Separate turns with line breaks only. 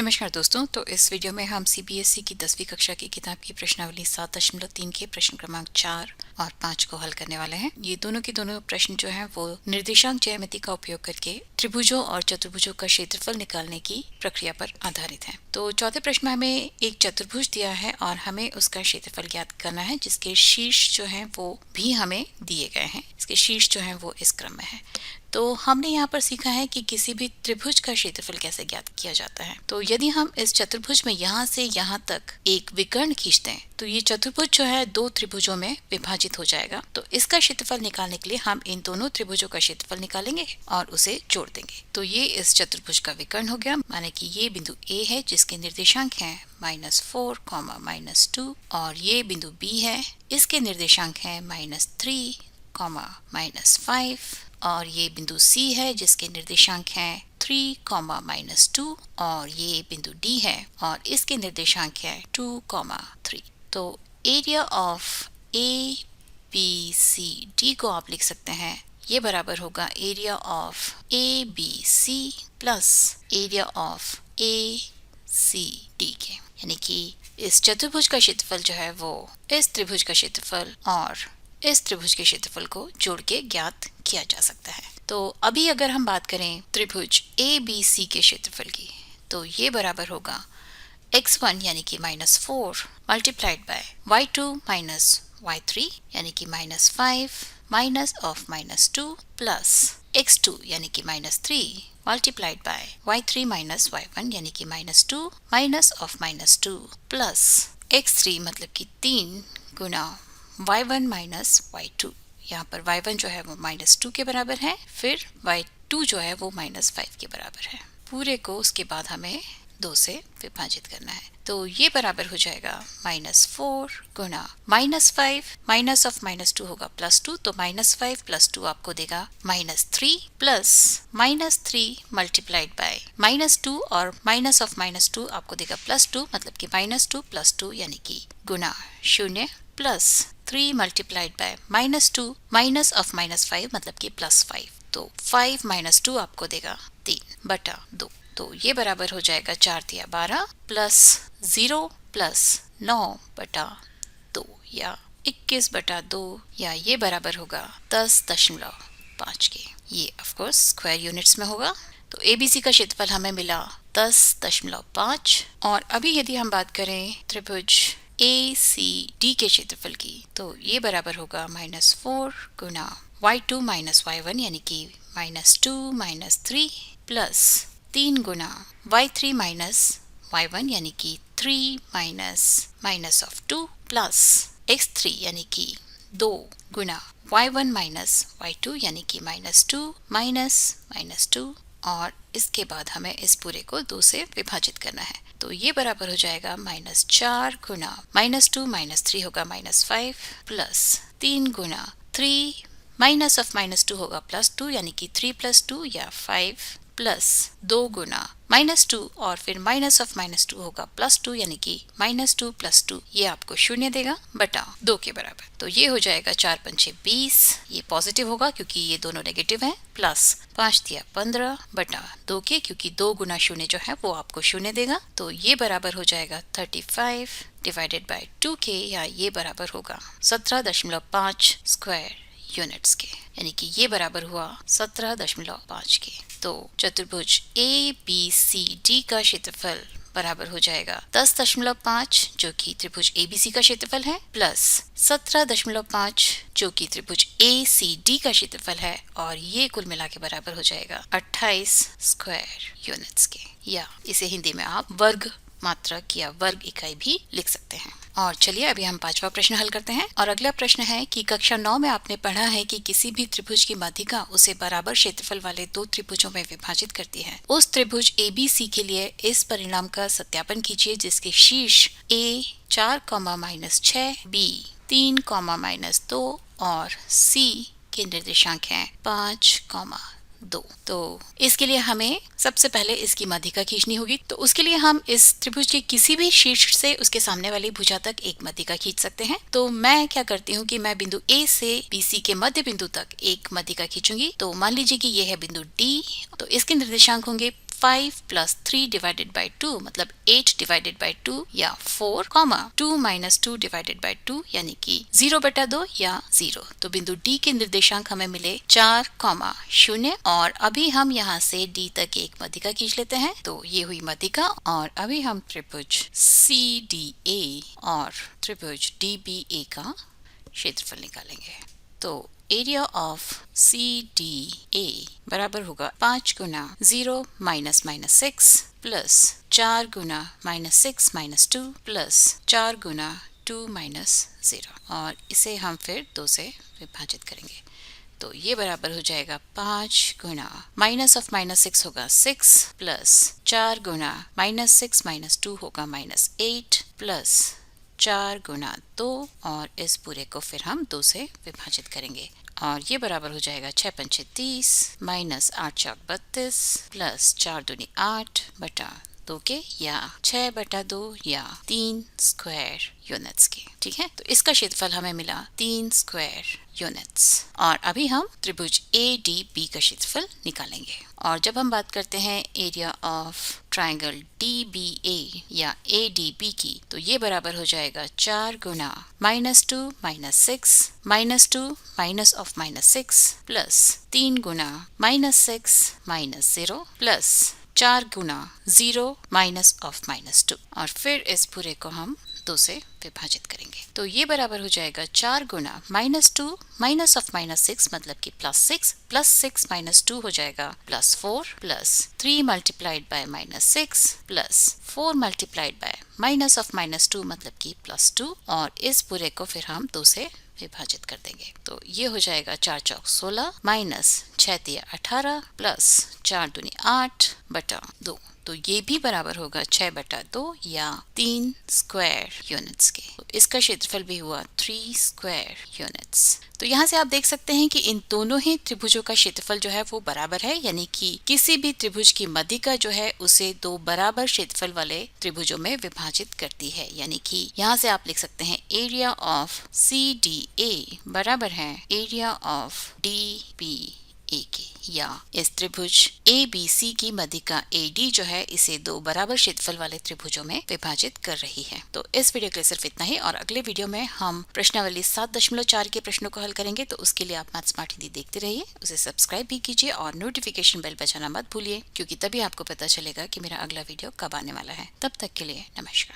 नमस्कार दोस्तों। तो इस वीडियो में हम सीबीएसई की 10वीं कक्षा की किताब की प्रश्नावली 7.3 के प्रश्न क्रमांक 4 और 5 को हल करने वाले हैं। ये दोनों के दोनों प्रश्न जो हैं वो निर्देशांक ज्यामिति का उपयोग करके त्रिभुजों और चतुर्भुजों का क्षेत्रफल निकालने की प्रक्रिया पर आधारित है। तो चौथे प्रश्न में हमें एक चतुर्भुज दिया है और हमें उसका क्षेत्रफल ज्ञात करना है, जिसके शीर्ष जो है वो भी हमें दिए गए हैं। इसके शीर्ष जो है वो इस क्रम में है। तो हमने यहाँ पर सीखा है कि किसी भी त्रिभुज का क्षेत्रफल कैसे ज्ञात किया जाता है। तो यदि हम इस चतुर्भुज में यहाँ से यहाँ तक एक विकर्ण खींचते हैं तो ये चतुर्भुज जो है दो त्रिभुजों में विभाजित हो जाएगा। तो इसका क्षेत्रफल निकालने के लिए हम इन दोनों त्रिभुजों का क्षेत्रफल निकालेंगे और उसे जोड़ देंगे। तो ये इस चतुर्भुज का विकर्ण हो गया, माने कि ये बिंदु A है जिसके निर्देशांक हैं -4, -2 और ये बिंदु B है, इसके निर्देशांक हैं -3, -5 और ये बिंदु C है जिसके निर्देशांक हैं 3, -2 और ये बिंदु D है और इसके निर्देशांक है 2, 3। तो एरिया ऑफ ABCD को आप लिख सकते हैं, ये बराबर होगा area of ABC plus area of ACD के, यानी कि इस चतुर्भुज का क्षेत्रफल जो है वो इस त्रिभुज का क्षेत्रफल और इस त्रिभुज के क्षेत्रफल को जोड़ के ज्ञात किया जा सकता है। तो अभी अगर हम बात करें त्रिभुज ABC के क्षेत्रफल की, तो ये बराबर होगा x1 यानी कि -4 multiplied by y2 minus y3 यानी कि -5 माइनस ऑफ -2 प्लस x2 यानी कि -3 multiplied by y3 minus y1 यानी कि -2 माइनस ऑफ -2 प्लस x3 मतलब कि 3 गुना y1 माइनस y2। यहाँ पर y1 जो है वो -2 के बराबर है, फिर y2 जो है वो -5 के बराबर है। पूरे को उसके बाद हमें 2 से विभाजित करना है। तो ये बराबर हो जाएगा -4 गुना -5 माइनस ऑफ -2 होगा +2, तो -5 + 2 आपको देगा -3 प्लस -3 मल्टीप्लाइड बाय -2 और माइनस ऑफ -2 आपको देगा +2, मतलब कि -2 + 2 यानी कि गुना 0 plus 3 multiplied by -2 minus of -5 मतलब कि +5, तो 5 - 2 आपको देगा 3/2। तो ये बराबर हो जाएगा 4 × 12 प्लस 0 प्लस 9/2 या 21/2 या ये बराबर होगा 10.5 के। ये ऑफ कोर्स स्क्वायर यूनिट्स में होगा। तो ABC का क्षेत्रफल हमें मिला 10.5। और अभी यदि हम बात करें त्रिभुज ACD के क्षेत्रफल की, तो ये बराबर होगा -4 गुना y2 माइनस y1 यानी कि -2 - 3 प्लस 3 गुना y3 माइनस y1 यानी कि 3 माइनस ऑफ 2 प्लस x3 यानी कि 2 गुना y1 माइनस y2 यानी कि -2 -2 और इसके बाद हमें इस पूरे को 2 से विभाजित करना है। तो ये बराबर हो जाएगा -4 गुना -2 - 3 होगा -5 प्लस 3 गुना 3 माइनस ऑफ -2 होगा +2 यानी कि 3 + 2 या 5 प्लस 2 गुना -2 और फिर माइनस ऑफ -2 होगा +2 यानी कि -2 + 2, ये आपको 0 देगा बटा 2 के बराबर। तो ये हो जाएगा 4 × 5 = 20, ये पॉजिटिव होगा क्योंकि ये दोनों नेगेटिव हैं, प्लस 5 × 15 बटा 2 के, क्योंकि 2 गुना 0 जो है वो आपको 0 देगा। तो ये बराबर हो जाएगा 35 डिवाइडेड बाय 2 के, या ये बराबर होगा 17.5 स्क्वायर यूनिट्स के, यानी कि ये बराबर हुआ 17.5 के। तो चतुर्भुज ABCD का क्षेत्रफल बराबर हो जाएगा 10.5 जो कि त्रिभुज ABC का क्षेत्रफल है, प्लस 17.5 जो कि त्रिभुज ACD का क्षेत्रफल है, और ये कुल मिला के बराबर हो जाएगा 28 स्क्वायर यूनिट्स के, या इसे हिंदी में आप वर्ग मात्रक या वर्ग इकाई भी लिख सकते हैं। और चलिए अभी हम 5वां प्रश्न हल करते हैं। और अगला प्रश्न है कि कक्षा 9 में आपने पढ़ा है कि किसी भी त्रिभुज की माध्यिका उसे बराबर क्षेत्रफल वाले 2 त्रिभुजों में विभाजित करती है। उस त्रिभुज ABC के लिए इस परिणाम का सत्यापन कीजिए जिसके शीर्ष A 4, -6, B 3, -2 और C के निर्देशांक हैं 5, 2। तो इसके लिए हमें सबसे पहले इसकी माध्यिका खींचनी होगी। तो उसके लिए हम इस त्रिभुज के किसी भी शीर्ष से उसके सामने वाली भुजा तक एक माध्यिका खींच सकते हैं। तो मैं क्या करती हूँ कि मैं बिंदु A से BC के मध्य बिंदु तक एक माध्यिका खींचूंगी। तो मान लीजिए कि ये है बिंदु D, तो इसके निर्देशांक होंगे 5 प्लस 3 डिवाइडेड बाई 2 मतलब 8 डिवाइडेड बाई 2 या 4, 2 माइनस 2 डिवाइडेड बाई 2 यानी कि 0/2 या 0। तो बिंदु डी के निर्देशांक हमें मिले 4, 0 और अभी हम यहाँ से डी तक एक मध्यिका खींच लेते हैं। तो ये हुई मध्यिका और अभी हम त्रिभुज CDA और त्रिभुज DBA का क्षेत्रफल निकालेंगे। तो एरिया ऑफ CDA बराबर होगा 5 गुना 0 माइनस 6 प्लस 4 गुना -6 - 2 प्लस 4 गुना 2 माइनस 0 और इसे हम फिर 2 से विभाजित करेंगे। तो ये बराबर हो जाएगा 5 गुना -6 होगा 6 प्लस 4 गुना -6 - 2 होगा -8 प्लस 4 गुना 2 और इस पूरे को फिर हम 2 से विभाजित करेंगे और ये बराबर हो जाएगा 6 पंचे 30 माइनस 8 चौक 32 प्लस 4 दूनी 8 बटा 2 के या 6/2 या 3 स्क्वायर यूनिट्स के। ठीक है, तो इसका क्षेत्रफल हमें मिला 3 स्क्वायर यूनिट्स और अभी हम त्रिभुज ADB का क्षेत्रफल निकालेंगे। और जब हम बात करते हैं एरिया ऑफ ट्राइंगल DBA या ADB की तो ये बराबर हो जाएगा 4 गुना -2 -6 -2 minus of -6 plus 3 Guna -6 -0 plus 4 Guna 0 minus of -2 और फिर इस पूरे को हम 2 से विभाजित करेंगे। तो ये बराबर हो जाएगा 4 गुना -2 माइनस ऑफ -6 मतलब कि +6 प्लस 6 -2 हो जाएगा +4 plus 3 multiplied by -6 plus 4 multiplied by minus of -2 मतलब कि +2 और इस पूरे को फिर हम 2 से विभाजित कर देंगे। तो ये हो जाएगा 4 चौक 16 माइनस 6 तिया 18 प्लस 4 दूनी 8 बटा 2। तो ये भी बराबर होगा 6/2 या 3 स्क्वायर यूनिट्स के। तो इसका क्षेत्रफल भी हुआ 3 स्क्वायर यूनिट्स। तो यहाँ से आप देख सकते हैं कि इन दोनों ही त्रिभुजों का क्षेत्रफल जो है वो बराबर है, यानी कि किसी भी त्रिभुज की मध्यिका जो है उसे 2 बराबर क्षेत्रफल वाले त्रिभुजों में विभाजित करती है। यानी कि यहाँ से आप लिख सकते हैं एरिया ऑफ CDA बराबर है एरिया ऑफ DBA के, या इस त्रिभुज ABC की मध्यिका AD जो है इसे 2 बराबर क्षेत्रफल वाले त्रिभुजों में विभाजित कर रही है। तो इस वीडियो के लिए सिर्फ इतना ही और अगले वीडियो में हम प्रश्नावली 7.4 के प्रश्नों को हल करेंगे। तो उसके लिए आप मैथ स्मार्ट हिंदी देखते रहिए, उसे सब्सक्राइब भी कीजिए और नोटिफिकेशन बेल बजाना मत भूलिए, क्योंकि तभी आपको पता चलेगा कि मेरा अगला वीडियो कब आने वाला है। तब तक के लिए नमस्कार।